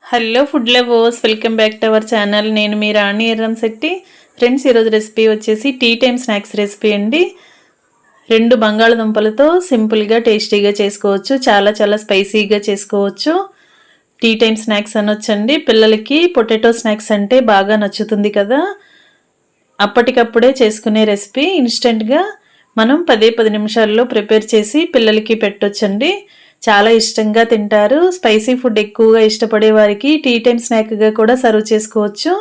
Hello food lovers, welcome back to our channel. నేను మీ రాణి Erramsetti. Friends, ఈరోజు recipe వచ్చేసి tea time snacks recipe అండి. 2 బంగాళదుంపలతో సింపుల్గా టేస్టీగా చేసుకోవచ్చు. చాలా చాలా స్పైసీగా చేసుకోవచ్చు. టీ టైమ్ స్నాక్స్ అనొచ్చండి. పిల్లలకి పొటాటో స్నాక్స్ అంటే బాగా నచ్చుతుంది కదా. అప్పటికప్పుడే చేసుకునే రెసిపీ. ఇన్స్టెంట్గా మనం 10 నిమిషాల్లో ప్రిపేర్ చేసి పిల్లలకి పెట్టొచ్చండి. చాలా ఇష్టంగా తింటారు. స్పైసీ ఫుడ్ ఎక్కువగా ఇష్టపడే వారికి టీ టైమ్ స్నాక్గా కూడా సర్వ్ చేసుకోవచ్చు.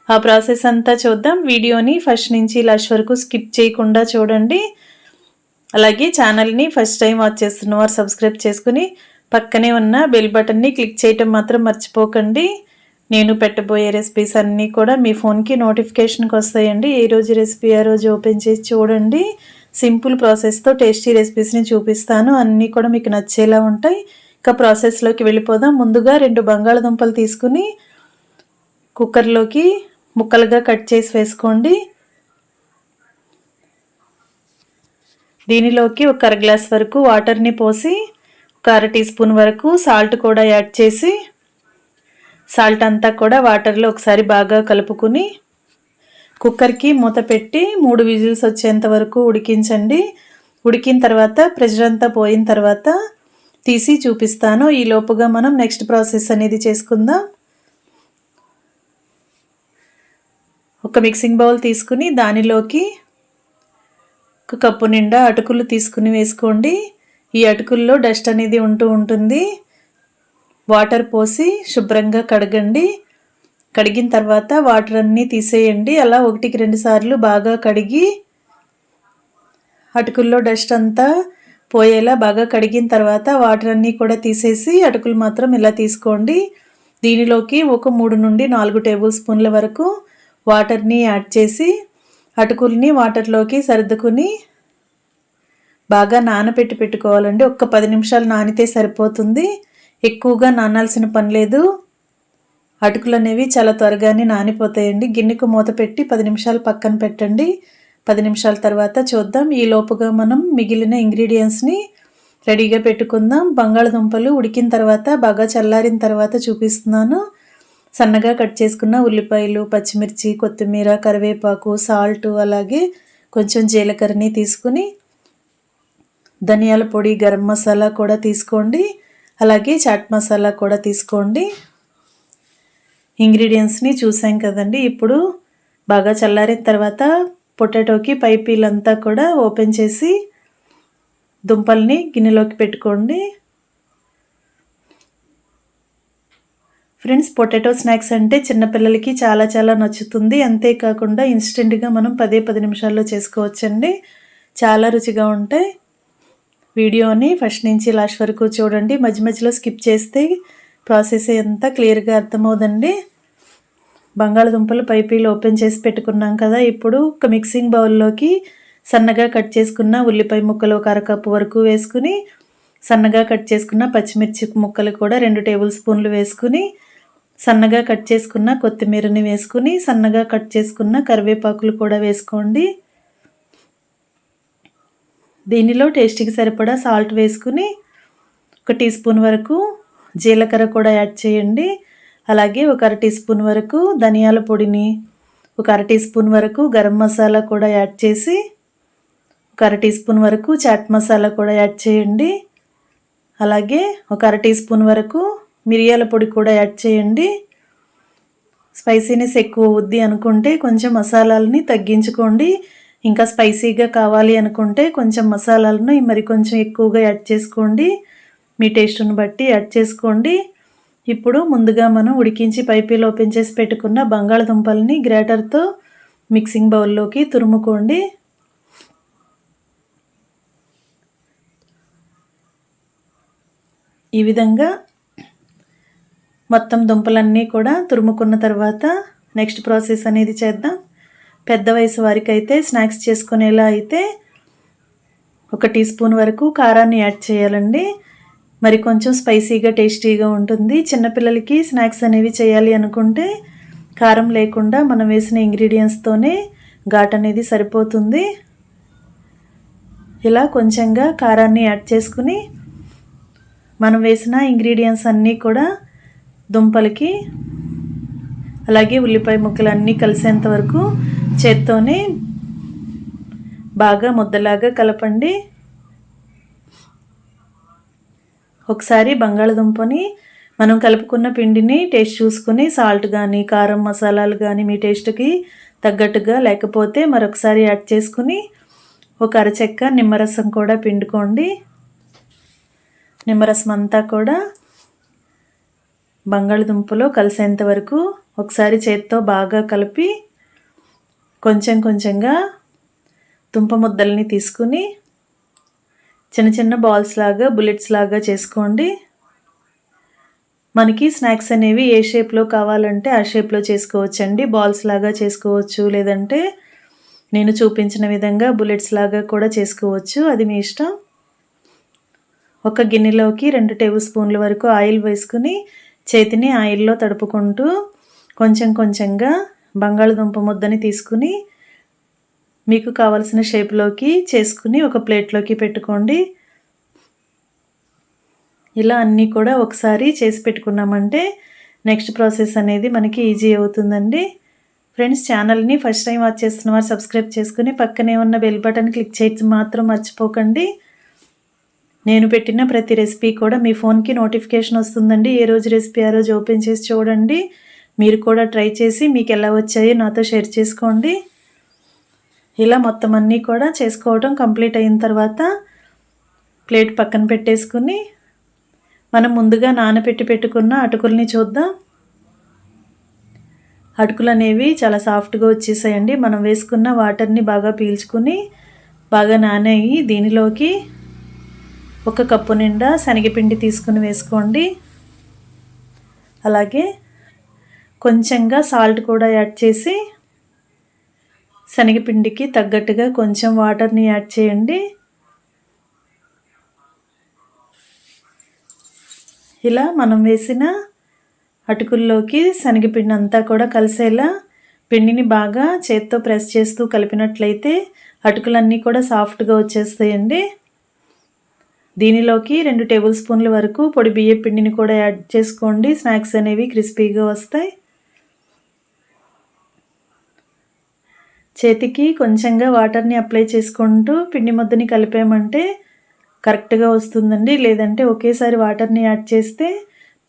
ఆ ప్రాసెస్ అంతా చూద్దాం. వీడియోని ఫస్ట్ నుంచి లాస్ట్ వరకు స్కిప్ చేయకుండా చూడండి. అలాగే ఛానల్ని ఫస్ట్ టైం వాచ్ చేస్తున్న వారు సబ్స్క్రైబ్ చేసుకుని పక్కనే ఉన్న బెల్ బటన్ని క్లిక్ చేయటం మాత్రం మర్చిపోకండి. నేను పెట్టబోయే రెసిపీస్ అన్నీ కూడా మీ ఫోన్కి నోటిఫికేషన్కి వస్తాయండి. ఏ రోజు రెసిపీ ఆ రోజు ఓపెన్ చేసి చూడండి. సింపుల్ ప్రాసెస్తో టేస్టీ రెసిపీస్ని చూపిస్తాను. అన్నీ కూడా మీకు నచ్చేలా ఉంటాయి. ఇక ప్రాసెస్లోకి వెళ్ళిపోదాం. ముందుగా 2 బంగాళదుంపలు తీసుకుని కుక్కర్లోకి ముక్కలుగా కట్ చేసి వేసుకోండి. దీనిలోకి ఒక 1/2 గ్లాస్ వరకు వాటర్ని పోసి 1/2 టీ స్పూన్ వరకు సాల్ట్ కూడా యాడ్ చేసి సాల్ట్ అంతా కూడా వాటర్లో ఒకసారి బాగా కలుపుకుని కుక్కర్కి మూత పెట్టి 3 విజిల్స్ వచ్చేంత వరకు ఉడికించండి. ఉడికిన తర్వాత ప్రెషర్ అంతా పోయిన తర్వాత తీసి చూపిస్తాను. ఈ లోపుగా మనం నెక్స్ట్ ప్రాసెస్ అనేది చేసుకుందాం. ఒక మిక్సింగ్ బౌల్ తీసుకుని దానిలోకి 1 కప్పు నిండా అటుకులు తీసుకుని వేసుకోండి. ఈ అటుకుల్లో డస్ట్ అనేది ఉంటుంది. వాటర్ పోసి శుభ్రంగా కడగండి. కడిగిన తర్వాత వాటర్ అన్నీ తీసేయండి. అలా 1-2 సార్లు బాగా కడిగి అటుకుల్లో డస్ట్ అంతా పోయేలా బాగా కడిగిన తర్వాత వాటర్ అన్నీ కూడా తీసేసి అటుకులు మాత్రం ఇలా తీసుకోండి. దీనిలోకి ఒక 3 నుండి 4 టేబుల్ స్పూన్ల వరకు వాటర్ని యాడ్ చేసి అటుకుల్ని వాటర్లోకి సర్దుకుని బాగా నానబెట్టి పెట్టుకోవాలండి. ఒక్క 10 నిమిషాలు నానితే సరిపోతుంది. ఎక్కువగా నానాల్సిన పని లేదు. అటుకులు అనేవి చాలా త్వరగానే నానిపోతాయండి. గిన్నెకు మూత పెట్టి 10 నిమిషాలు పక్కన పెట్టండి. 10 నిమిషాల తర్వాత చూద్దాం. ఈ లోపుగా మనం మిగిలిన ఇంగ్రీడియంట్స్ని రెడీగా పెట్టుకుందాం. బంగాళదుంపలు ఉడికిన తర్వాత బాగా చల్లారిన తర్వాత చూపిస్తున్నాను. సన్నగా కట్ చేసుకున్న ఉల్లిపాయలు, పచ్చిమిర్చి, కొత్తిమీర, కరివేపాకు, సాల్ట్, అలాగే కొంచెం జీలకర్రని తీసుకుని ధనియాల పొడి, గరం మసాలా కూడా తీసుకోండి. అలాగే చాట్ మసాలా కూడా తీసుకోండి. ఇంగ్రీడియంట్స్ని చూసాం కదండి. ఇప్పుడు బాగా చల్లారిన తర్వాత పొటాటోకి పై పీల్ అంతా కూడా ఓపెన్ చేసి దుంపల్ని గిన్నెలోకి పెట్టుకోండి. ఫ్రెండ్స్, పొటాటో స్నాక్స్ అంటే చిన్నపిల్లలకి చాలా చాలా నచ్చుతుంది. అంతేకాకుండా ఇన్స్టెంట్గా మనం 10 నిమిషాల్లో చేసుకోవచ్చండి. చాలా రుచిగా ఉంటాయి. వీడియోని ఫస్ట్ నుంచి లాస్ట్ వరకు చూడండి. మధ్య మధ్యలో స్కిప్ చేస్తే ప్రాసెస్ అంతా క్లియర్గా అర్థమవుదండి. బంగాళదుంపలు పైపీలు ఓపెన్ చేసి పెట్టుకున్నాం కదా. ఇప్పుడు ఒక మిక్సింగ్ బౌల్లోకి సన్నగా కట్ చేసుకున్న ఉల్లిపాయ ముక్కలు 1/2 కప్పు వరకు వేసుకుని సన్నగా కట్ చేసుకున్న పచ్చిమిర్చి ముక్కలు కూడా 2 టేబుల్ స్పూన్లు వేసుకుని సన్నగా కట్ చేసుకున్న కొత్తిమీరని వేసుకుని సన్నగా కట్ చేసుకున్న కరివేపాకులు కూడా వేసుకోండి. దీనిలో టేస్ట్కి సరిపడా సాల్ట్ వేసుకుని 1 టీ స్పూన్ వరకు జీలకర్ర కూడా యాడ్ చేయండి. అలాగే 1/2 టీ స్పూన్ వరకు ధనియాల పొడిని, 1/2 టీ స్పూన్ వరకు గరం మసాలా కూడా యాడ్ చేసి 1/2 టీ స్పూన్ వరకు చాట్ మసాలా కూడా యాడ్ చేయండి. అలాగే 1/2 టీ స్పూన్ వరకు మిరియాల పొడి కూడా యాడ్ చేయండి. స్పైసీనెస్ ఎక్కువ వద్ది అనుకుంటే కొంచెం మసాలాలని తగ్గించుకోండి. ఇంకా స్పైసీగా కావాలి అనుకుంటే కొంచెం మసాలాలను మరి కొంచెం ఎక్కువగా యాడ్ చేసుకోండి. మీ టేస్ట్ని బట్టి యాడ్ చేసుకోండి. ఇప్పుడు ముందుగా మనం ఉడికించి పైపీలు ఓపెన్ చేసి పెట్టుకున్న బంగాళదుంపల్ని గ్రేటర్తో మిక్సింగ్ బౌల్లోకి తురుముకోండి. ఈ విధంగా మొత్తం దుంపలన్నీ కూడా తురుముకున్న తర్వాత నెక్స్ట్ ప్రాసెస్ అనేది చేద్దాం. పెద్ద వయసు వారికి అయితే స్నాక్స్ చేసుకునేలా అయితే 1 టీ స్పూన్ వరకు కారాన్ని యాడ్ చేయాలండి. మరి కొంచెం స్పైసీగా టేస్టీగా ఉంటుంది. చిన్నపిల్లలకి స్నాక్స్ అనేవి చేయాలి అనుకుంటే కారం లేకుండా మనం వేసిన ఇంగ్రీడియంట్స్తోనే ఘాట్ అనేది సరిపోతుంది. ఇలా కొంచెంగా కారాన్ని యాడ్ చేసుకుని మనం వేసిన ఇంగ్రీడియంట్స్ అన్నీ కూడా దుంపలకి అలాగే ఉల్లిపాయ ముక్కలు అన్నీ కలిసేంత వరకు చేత్తోనే బాగా ముద్దలాగా కలపండి. ఒకసారి బంగాళదుంపని మనం కలుపుకున్న పిండిని టేస్ట్ చూసుకుని సాల్ట్ కానీ కారం మసాలాలు కానీ మీ టేస్ట్కి తగ్గట్టుగా లేకపోతే మరొకసారి యాడ్ చేసుకుని ఒక అరచెక్క నిమ్మరసం కూడా పిండుకోండి. నిమ్మరసం అంతా కూడా బంగాళదుంపలో కలిసేంత వరకు ఒకసారి చేత్తో బాగా కలిపి కొంచెం కొంచెంగా దుంప ముద్దల్ని తీసుకుని చిన్న చిన్న బాల్స్ లాగా బుల్లెట్స్ లాగా చేసుకోండి. మనకి స్నాక్స్ అనేవి ఏ షేప్లో కావాలంటే ఆ షేప్లో చేసుకోవచ్చండి. బాల్స్ లాగా చేసుకోవచ్చు, లేదంటే నేను చూపించిన విధంగా బుల్లెట్స్ లాగా కూడా చేసుకోవచ్చు, అది మీ ఇష్టం. ఒక గిన్నెలోకి 2 టేబుల్ స్పూన్ల వరకు ఆయిల్ వేసుకుని చేతిని ఆయిల్లో తడుపుకుంటూ కొంచెం కొంచెంగా బంగాళదుంప ముద్దని తీసుకుని మీకు కావలసిన షేప్లోకి చేసుకుని ఒక ప్లేట్లోకి పెట్టుకోండి. ఇలా అన్నీ కూడా ఒకసారి చేసి పెట్టుకున్నామంటే నెక్స్ట్ ప్రాసెస్ అనేది మనకి ఈజీ అవుతుందండి. ఫ్రెండ్స్, ఛానల్ని ఫస్ట్ టైం వాచ్ చేస్తున్న వారు సబ్స్క్రైబ్ చేసుకుని పక్కనే ఉన్న బెల్ బటన్ క్లిక్ చేయడం మాత్రం మర్చిపోకండి. నేను పెట్టిన ప్రతి రెసిపీ కూడా మీ ఫోన్కి నోటిఫికేషన్ వస్తుందండి. ఏ రోజు రెసిపీ ఆ రోజు ఓపెన్ చేసి చూడండి. మీరు కూడా ట్రై చేసి మీకు ఎలా వచ్చాయో నాతో షేర్ చేసుకోండి. ఇలా మొత్తం అన్నీ కూడా చేసుకోవడం కంప్లీట్ అయిన తర్వాత ప్లేట్ పక్కన పెట్టేసుకుని మనం ముందుగా నానబెట్టి పెట్టుకున్న అటుకుల్ని చూద్దాం. అటుకులు అనేవి చాలా సాఫ్ట్గా వచ్చేసాయండి. మనం వేసుకున్న వాటర్ని బాగా పీల్చుకుని బాగా నానాయి. దీనిలోకి 1 కప్పు నిండా శనగపిండి తీసుకుని వేసుకోండి. అలాగే కొంచెంగా సాల్ట్ కూడా యాడ్ చేసి శనగపిండికి తగ్గట్టుగా కొంచెం వాటర్ని యాడ్ చేయండి. ఇలా మనం వేసిన అటుకుల్లోకి శనగపిండి అంతా కూడా కలిసేలా పిండిని బాగా చేత్తో ప్రెస్ చేస్తూ కలిపినట్లయితే అటుకులన్నీ కూడా సాఫ్ట్గా వచ్చేస్తాయండి. దీనిలోకి 2 టేబుల్ స్పూన్ల వరకు పొడి బియ్యం పిండిని కూడా యాడ్ చేసుకోండి. స్నాక్స్ అనేవి క్రిస్పీగా వస్తాయి. చేతికి కొంచెంగా వాటర్ని అప్లై చేసుకుంటూ పిండి ముద్దని కలిపామంటే కరెక్ట్గా వస్తుందండి. లేదంటే ఒకేసారి వాటర్ని యాడ్ చేస్తే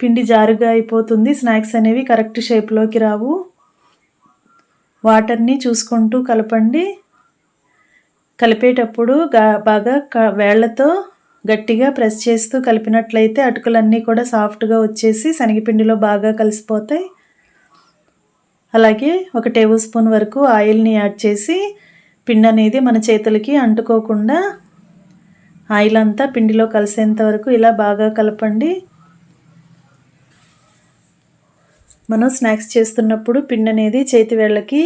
పిండి జారుగా అయిపోతుంది. స్నాక్స్ అనేవి కరెక్ట్ షేప్లోకి రావు. వాటర్ని చూసుకుంటూ కలపండి. కలిపేటప్పుడు బాగా వేళ్లతో గట్టిగా ప్రెస్ చేస్తూ కలిపినట్లయితే అటుకులన్నీ కూడా సాఫ్ట్గా వచ్చేసి శనగపిండిలో బాగా కలిసిపోతాయి. అలాగే 1 టేబుల్ స్పూన్ వరకు ఆయిల్ని యాడ్ చేసి పిండి అనేది మన చేతులకి అంటుకోకుండా ఆయిల్ అంతా పిండిలో కలిసేంత వరకు ఇలా బాగా కలపండి. మనం స్నాక్స్ చేస్తున్నప్పుడు పిండి అనేది చేతి వేళ్ళకి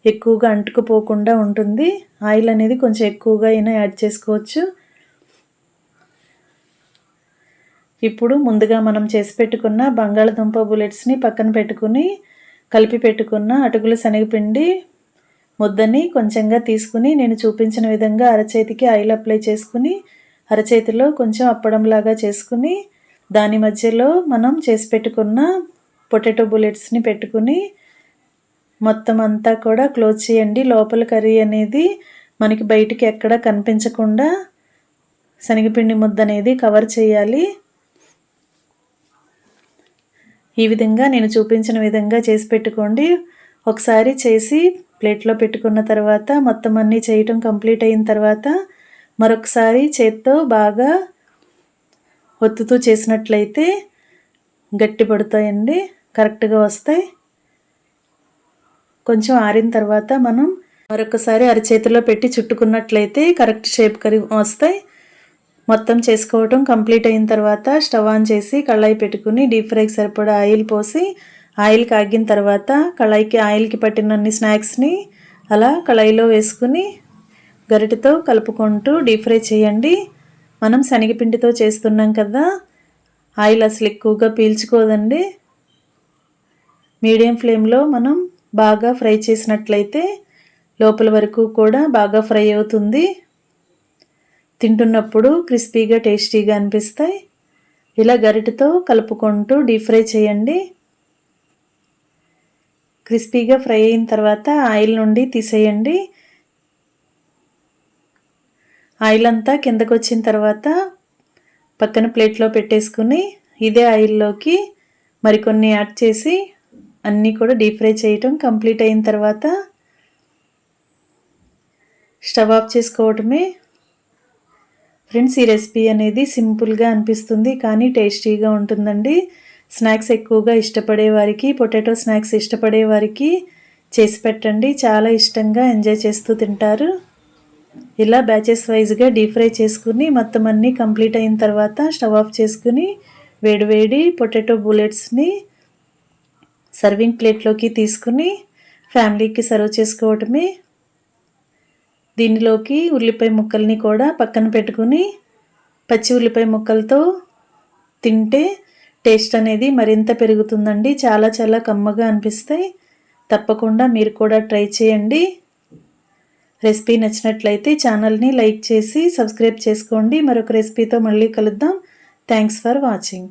ఎక్కువగా అంటుకుపోకుండా ఉంటుంది. ఆయిల్ అనేది కొంచెం ఎక్కువగా అయినా యాడ్ చేసుకోవచ్చు. ఇప్పుడు ముందుగా మనం చేసి పెట్టుకున్న బంగాళదుంప బుల్లెట్స్ని పక్కన పెట్టుకుని కలిపి పెట్టుకున్న అటుకుల శనగపిండి ముద్దని కొంచెంగా తీసుకుని నేను చూపించిన విధంగా అరచేతికి ఆయిల్ అప్లై చేసుకుని అరచేతిలో కొంచెం అప్పడంలాగా చేసుకుని దాని మధ్యలో మనం చేసి పెట్టుకున్న పొటాటో బుల్లెట్స్ని పెట్టుకుని మొత్తం అంతా కూడా క్లోజ్ చేయండి. లోపల కర్రీ అనేది మనకి బయటికి ఎక్కడ కనిపించకుండా శనగపిండి ముద్ద అనేది కవర్ చేయాలి. ఈ విధంగా నేను చూపించిన విధంగా చేసి పెట్టుకోండి. ఒకసారి చేసి ప్లేట్లో పెట్టుకున్న తర్వాత మొత్తం అన్నీ చేయటం కంప్లీట్ అయిన తర్వాత మరొకసారి చేత్తో బాగా ఒత్తుతూ చేసినట్లయితే గట్టి పడుతాయండి, కరెక్ట్గా వస్తాయి. కొంచెం ఆరిన తర్వాత మనం మరొకసారి అరచేతిలో పెట్టి చుట్టుకున్నట్లయితే కరెక్ట్ షేప్ వస్తాయి. మొత్తం చేసుకోవటం కంప్లీట్ అయిన తర్వాత స్టవ్ ఆన్ చేసి కళాయి పెట్టుకుని డీప్ ఫ్రైకి సరిపడా ఆయిల్ పోసి ఆయిల్ కాగిన తర్వాత ఆయిల్కి పట్టినన్ని స్నాక్స్ని అలా కళాయిలో వేసుకుని గరిటెతో కలుపుకుంటూ డీప్ ఫ్రై చేయండి. మనం శనగపిండితో చేస్తున్నాం కదా, ఆయిల్ అసలు ఎక్కువగా పీల్చుకోదండి. మీడియం ఫ్లేమ్లో మనం బాగా ఫ్రై చేసినట్లయితే లోపల వరకు కూడా బాగా ఫ్రై అవుతుంది. తింటున్నప్పుడు క్రిస్పీగా టేస్టీగా అనిపిస్తాయి. ఇలా గరిటెతో కలుపుకుంటూ డీప్ ఫ్రై చేయండి. క్రిస్పీగా ఫ్రై అయిన తర్వాత ఆయిల్ నుండి తీసేయండి. ఆయిల్ అంతా కిందకు వచ్చిన తర్వాత పక్కన ప్లేట్లో పెట్టేసుకుని ఇదే ఆయిల్లోకి మరికొన్ని యాడ్ చేసి అన్నీ కూడా డీప్ ఫ్రై చేయటం కంప్లీట్ అయిన తర్వాత స్టవ్ ఆఫ్ చేసుకోవటమే. ఫ్రెండ్స్, ఈ రెసిపీ అనేది సింపుల్గా అనిపిస్తుంది కానీ టేస్టీగా ఉంటుందండి. స్నాక్స్ ఎక్కువగా ఇష్టపడే వారికి, పొటాటో స్నాక్స్ ఇష్టపడే వారికి చేసి పెట్టండి. చాలా ఇష్టంగా ఎంజాయ్ చేస్తూ తింటారు. ఇలా బ్యాచెస్ వైజ్గా డీప్ ఫ్రై చేసుకుని మొత్తం అన్నీ కంప్లీట్ అయిన తర్వాత స్టవ్ ఆఫ్ చేసుకుని వేడివేడి పొటాటో బుల్లెట్స్ని సర్వింగ్ ప్లేట్లోకి తీసుకుని ఫ్యామిలీకి సర్వ్ చేసుకోవటమే. దీనిలోకి ఉల్లిపాయ ముక్కల్ని కూడా పక్కన పెట్టుకుని పచ్చి ఉల్లిపాయ ముక్కలతో తింటే టేస్ట్ అనేది మరింత పెరుగుతుందండి. చాలా చాలా కమ్మగా అనిపిస్తాయి. తప్పకుండా మీరు కూడా ట్రై చేయండి. రెసిపీ నచ్చినట్లయితే ఛానల్ని లైక్ చేసి సబ్స్క్రైబ్ చేసుకోండి. మరొక రెసిపీతో మళ్ళీ కలుద్దాం. Thanks for watching.